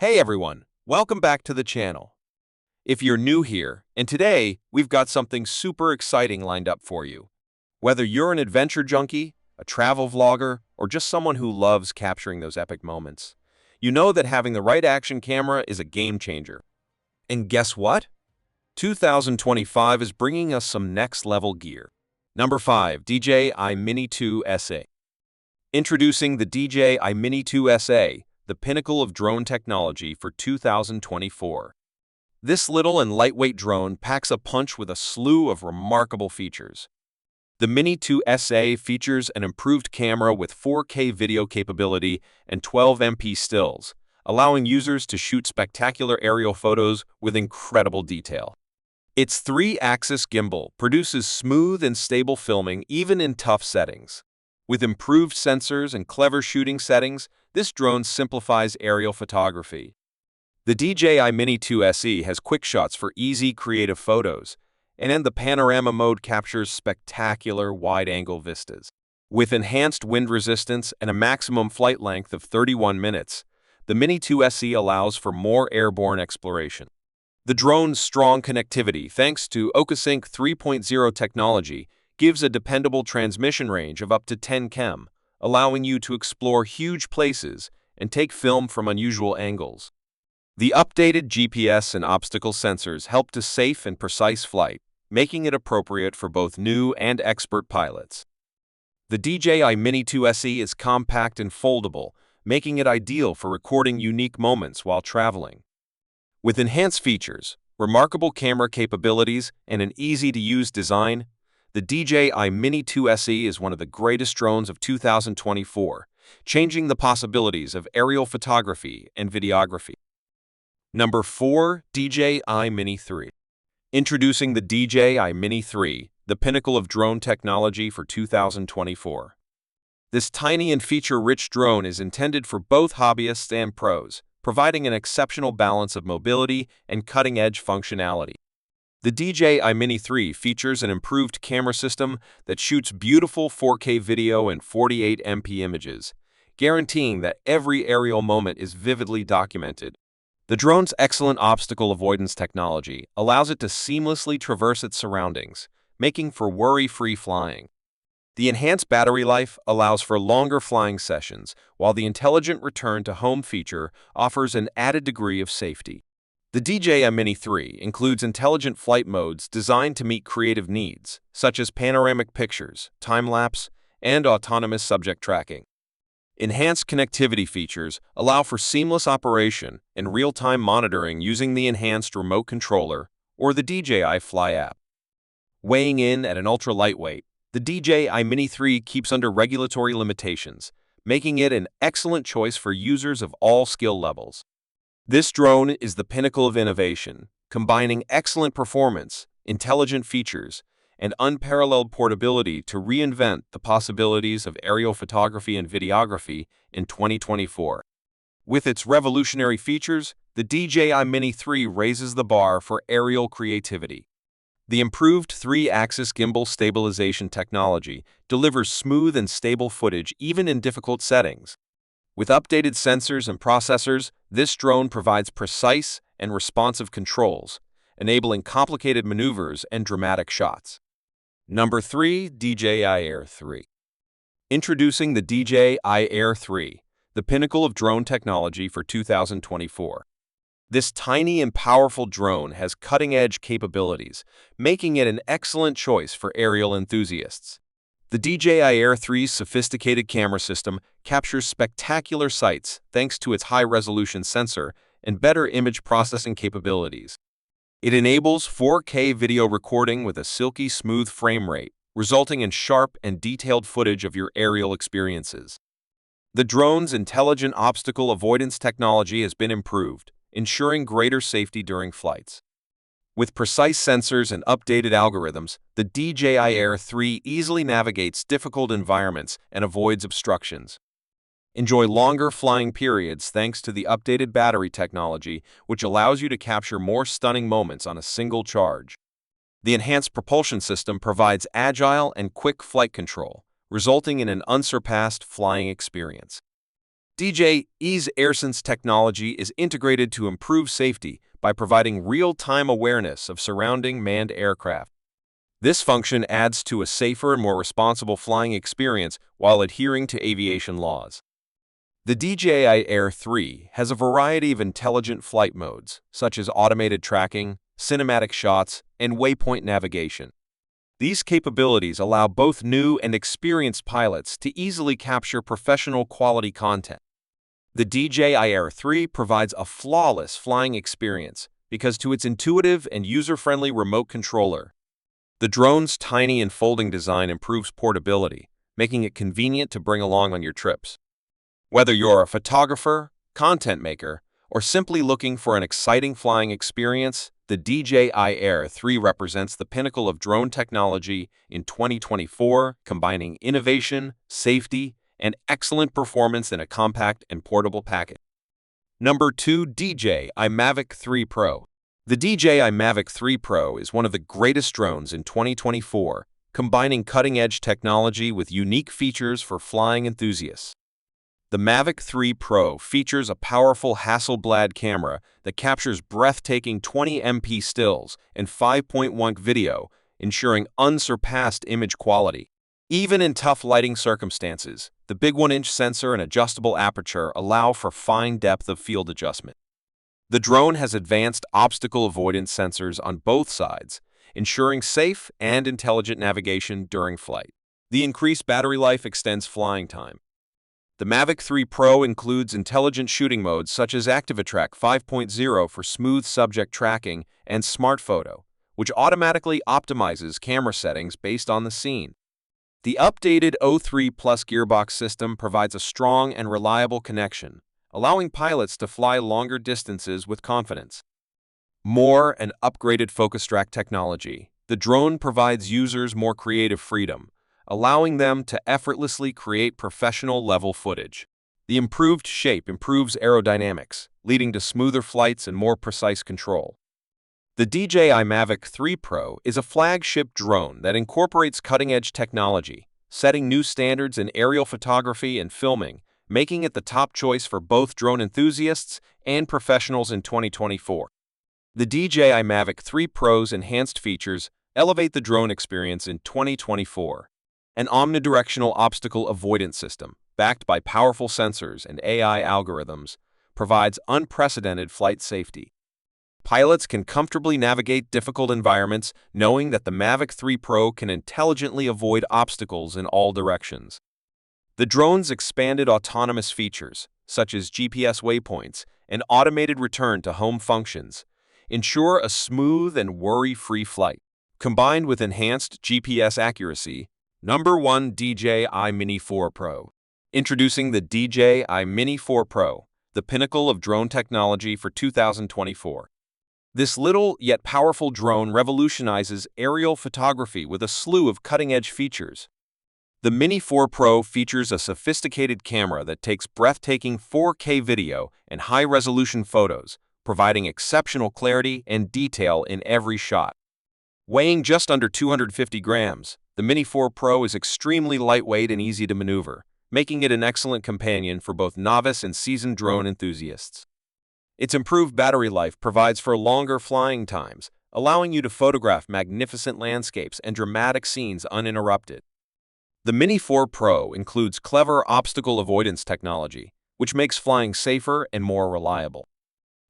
Hey everyone, welcome back to the channel. If you're new here, and today we've got something super exciting lined up for you. Whether you're an adventure junkie, a travel vlogger, or just someone who loves capturing those epic moments, you know that having the right action camera is a game changer. And guess what? 2025 is bringing us some next level gear. Number 5. DJI Mini 2 SA. Introducing the DJI Mini 2 SA, the pinnacle of drone technology for 2024. This little and lightweight drone packs a punch with a slew of remarkable features. The Mini 2 SA features an improved camera with 4K video capability and 12MP stills, allowing users to shoot spectacular aerial photos with incredible detail. Its 3-axis gimbal produces smooth and stable filming even in tough settings. With improved sensors and clever shooting settings, this drone simplifies aerial photography. The DJI Mini 2 SE has quick shots for easy, creative photos, and the panorama mode captures spectacular wide-angle vistas. With enhanced wind resistance and a maximum flight length of 31 minutes, the Mini 2 SE allows for more airborne exploration. The drone's strong connectivity, thanks to OcuSync 3.0 technology, gives a dependable transmission range of up to 10 km, allowing you to explore huge places and take film from unusual angles. The updated GPS and obstacle sensors help to safe and precise flight, making it appropriate for both new and expert pilots. The DJI Mini 2 SE is compact and foldable, making it ideal for recording unique moments while traveling. With enhanced features, remarkable camera capabilities, and an easy-to-use design, the DJI Mini 2 SE is one of the greatest drones of 2024, changing the possibilities of aerial photography and videography. Number 4. DJI Mini 3. Introducing the DJI Mini 3, the pinnacle of drone technology for 2024. This tiny and feature-rich drone is intended for both hobbyists and pros, providing an exceptional balance of mobility and cutting-edge functionality. The DJI Mini 3 features an improved camera system that shoots beautiful 4K video and 48MP images, guaranteeing that every aerial moment is vividly documented. The drone's excellent obstacle avoidance technology allows it to seamlessly traverse its surroundings, making for worry-free flying. The enhanced battery life allows for longer flying sessions, while the intelligent return to home feature offers an added degree of safety. The DJI Mini 3 includes intelligent flight modes designed to meet creative needs, such as panoramic pictures, time-lapse, and autonomous subject tracking. Enhanced connectivity features allow for seamless operation and real-time monitoring using the enhanced remote controller or the DJI Fly app. Weighing in at an ultra-lightweight, the DJI Mini 3 keeps under regulatory limitations, making it an excellent choice for users of all skill levels. This drone is the pinnacle of innovation, combining excellent performance, intelligent features, and unparalleled portability to reinvent the possibilities of aerial photography and videography in 2024. With its revolutionary features, the DJI Mini 3 raises the bar for aerial creativity. The improved 3-axis gimbal stabilization technology delivers smooth and stable footage even in difficult settings. With updated sensors and processors, this drone provides precise and responsive controls, enabling complicated maneuvers and dramatic shots. Number 3. DJI Air 3. Introducing the DJI Air 3, the pinnacle of drone technology for 2024. This tiny and powerful drone has cutting-edge capabilities, making it an excellent choice for aerial enthusiasts. The DJI Air 3's sophisticated camera system captures spectacular sights thanks to its high-resolution sensor and better image processing capabilities. It enables 4K video recording with a silky smooth frame rate, resulting in sharp and detailed footage of your aerial experiences. The drone's intelligent obstacle avoidance technology has been improved, ensuring greater safety during flights. With precise sensors and updated algorithms, the DJI Air 3 easily navigates difficult environments and avoids obstructions. Enjoy longer flying periods thanks to the updated battery technology, which allows you to capture more stunning moments on a single charge. The enhanced propulsion system provides agile and quick flight control, resulting in an unsurpassed flying experience. DJI's AirSense technology is integrated to improve safety by providing real-time awareness of surrounding manned aircraft. This function adds to a safer and more responsible flying experience while adhering to aviation laws. The DJI Air 3 has a variety of intelligent flight modes, such as automated tracking, cinematic shots, and waypoint navigation. These capabilities allow both new and experienced pilots to easily capture professional quality content. The DJI Air 3 provides a flawless flying experience because of its intuitive and user-friendly remote controller. The drone's tiny and folding design improves portability, making it convenient to bring along on your trips. Whether you're a photographer, content maker, or simply looking for an exciting flying experience, the DJI Air 3 represents the pinnacle of drone technology in 2024, combining innovation, safety, and excellent performance in a compact and portable package. Number 2. DJI Mavic 3 Pro. The DJI Mavic 3 Pro is one of the greatest drones in 2024, combining cutting-edge technology with unique features for flying enthusiasts. The Mavic 3 Pro features a powerful Hasselblad camera that captures breathtaking 20MP stills and 5.1K video, ensuring unsurpassed image quality. Even in tough lighting circumstances, the big 1-inch sensor and adjustable aperture allow for fine depth of field adjustment. The drone has advanced obstacle avoidance sensors on both sides, ensuring safe and intelligent navigation during flight. The increased battery life extends flying time. The Mavic 3 Pro includes intelligent shooting modes such as ActiveTrack 5.0 for smooth subject tracking and Smart Photo, which automatically optimizes camera settings based on the scene. The updated O3 Plus gearbox system provides a strong and reliable connection, allowing pilots to fly longer distances with confidence. More and upgraded focus track technology, the drone provides users more creative freedom, allowing them to effortlessly create professional-level footage. The improved shape improves aerodynamics, leading to smoother flights and more precise control. The DJI Mavic 3 Pro is a flagship drone that incorporates cutting-edge technology, setting new standards in aerial photography and filming, making it the top choice for both drone enthusiasts and professionals in 2024. The DJI Mavic 3 Pro's enhanced features elevate the drone experience in 2024. An omnidirectional obstacle avoidance system, backed by powerful sensors and AI algorithms, provides unprecedented flight safety. Pilots can comfortably navigate difficult environments knowing that the Mavic 3 Pro can intelligently avoid obstacles in all directions. The drone's expanded autonomous features, such as GPS waypoints and automated return-to-home functions, ensure a smooth and worry-free flight. Combined with enhanced GPS accuracy, Number 1. DJI Mini 4 Pro. Introducing the DJI Mini 4 Pro, the pinnacle of drone technology for 2024. This little yet powerful drone revolutionizes aerial photography with a slew of cutting-edge features. The Mini 4 Pro features a sophisticated camera that takes breathtaking 4K video and high-resolution photos, providing exceptional clarity and detail in every shot. Weighing just under 250 grams, the Mini 4 Pro is extremely lightweight and easy to maneuver, making it an excellent companion for both novice and seasoned drone enthusiasts. Its improved battery life provides for longer flying times, allowing you to photograph magnificent landscapes and dramatic scenes uninterrupted. The Mini 4 Pro includes clever obstacle avoidance technology, which makes flying safer and more reliable.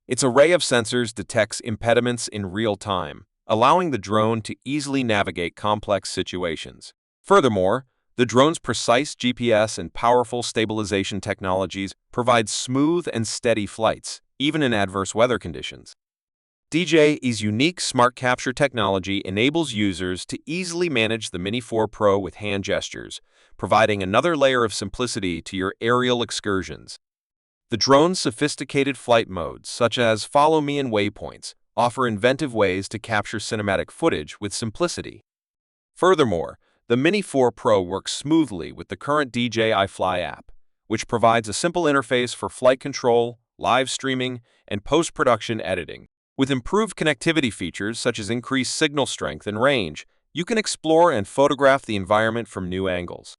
Its array of sensors detects impediments in real time, allowing the drone to easily navigate complex situations. Furthermore, the drone's precise GPS and powerful stabilization technologies provide smooth and steady flights, even in adverse weather conditions. DJI's unique smart capture technology enables users to easily manage the Mini 4 Pro with hand gestures, providing another layer of simplicity to your aerial excursions. The drone's sophisticated flight modes, such as Follow Me and Waypoints, offer inventive ways to capture cinematic footage with simplicity. Furthermore, the Mini 4 Pro works smoothly with the current DJI Fly app, which provides a simple interface for flight control, live streaming, and post-production editing. With improved connectivity features such as increased signal strength and range, you can explore and photograph the environment from new angles.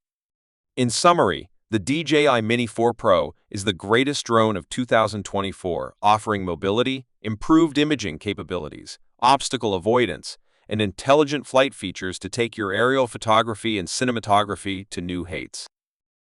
In summary, The DJI Mini 4 Pro is the greatest drone of 2024, offering mobility, improved imaging capabilities, obstacle avoidance, and intelligent flight features to take your aerial photography and cinematography to new heights.